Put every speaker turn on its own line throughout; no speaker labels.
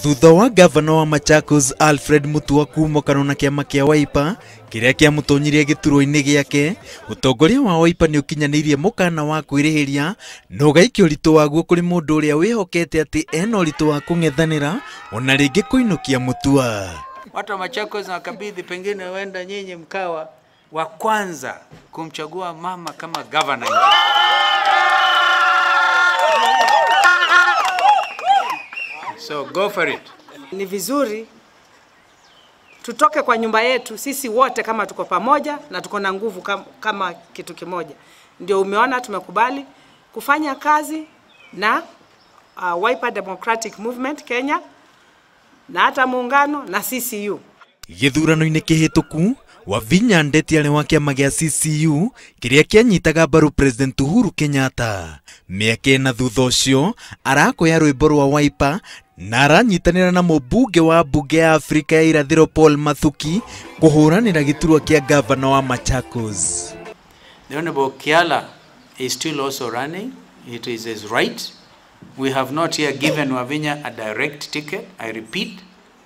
Thutha wa gavana wa Machakos Alfred Mutua kumũkanwo na kĩama kĩa Wiper kĩrĩa kĩamũtonyirie gĩturwa-inĩ gĩake, ũtongoria wa Wiper nĩ ũkinyanĩirie mũkana wa kwĩrĩhĩria na ũgaikia ũritũ waguo kũrĩ mũndũ ũrĩa wĩhokete atĩ ena ũritũ wa kũng'ethanĩra ona rĩngĩ kũinũkia Mutua.
Watu wa Machakos na kabidhi, pengine wenda nyinyi mkawa wa kwanza kumchagua mama kama governor. So go for it.
Ni vizuri tutoke kwa nyumba yetu sisi wote kama tuko pamoja na tuko na nguvu kama kitu kimoja. Ndio umeona tumekubali kufanya kazi na Wiper Democratic Movement Kenya na hata muungano na CCU.
Gĩthurano-inĩ kĩhĩtũku Wavinya Ndeti arĩ wa kĩama gĩa CCU kĩrĩa kĩanyitaga mbaru President Uhuru Kenyatta. Mĩaka na thutha ũcio arakoya rwĩmbo rwa Wiper na aranyitanĩra na mũmbunge wa mbunge ya Afrika ya Irathĩro Paul Mathuki kũhũranĩra gĩturwa kĩa gavana wa Machakos.
The Honorable Kiala is still also running. It is his right. We have not yet given Wavinya a direct ticket. I repeat,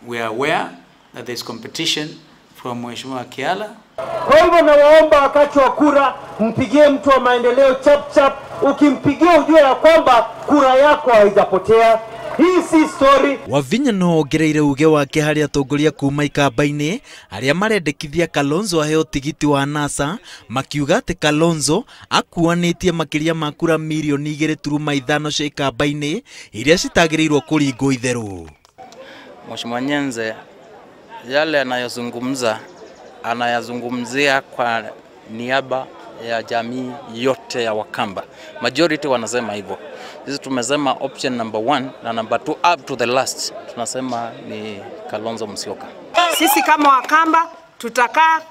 we are aware that there is competition from Mheshimiwa Kiala.
Kwa hivyo nawaomba wakati wa kura mpigie mtu wa maendeleo chap chap. Ukimpigia ujue ya kwamba kura yako haijapotea. Hii si story.
Wavinya no ongereire uge wake harĩ atongoria kuma ikamba-inĩ arĩa marendekithia Kalonzo aheo tigiti wa NASA, makiuga atĩ Kalonzo akuanĩtie makĩria ma kura milioni 2.5 cia ikamba-inĩ iria citagĩrĩirwo kũringwo itherũ.
Mheshimiwa Nyenze yale anayazungumzia kwa niaba ya jamii yote ya Wakamba. Majority wanasema hivyo. Sisi tumesema option number 1 na number 2 up to the last tunasema ni Kalonzo Musyoka.
Sisi kama Wakamba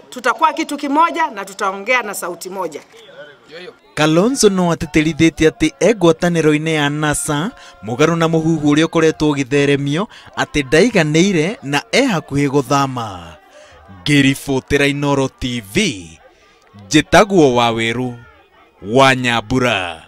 tutakuwa kitu kimoja na tutaongea na sauti moja.
Kalonzo no atĩtĩrithĩtie atĩ ngwatanĩro-inĩ ya NASA mũgarũ na mũhuhu ũrĩa ũkoretwo ũgĩtheremio atĩ ndaiganĩire na hakuhĩ gũthama. Ngĩribotera Inooro TV, njĩtagwo Waweru wa Nyambura.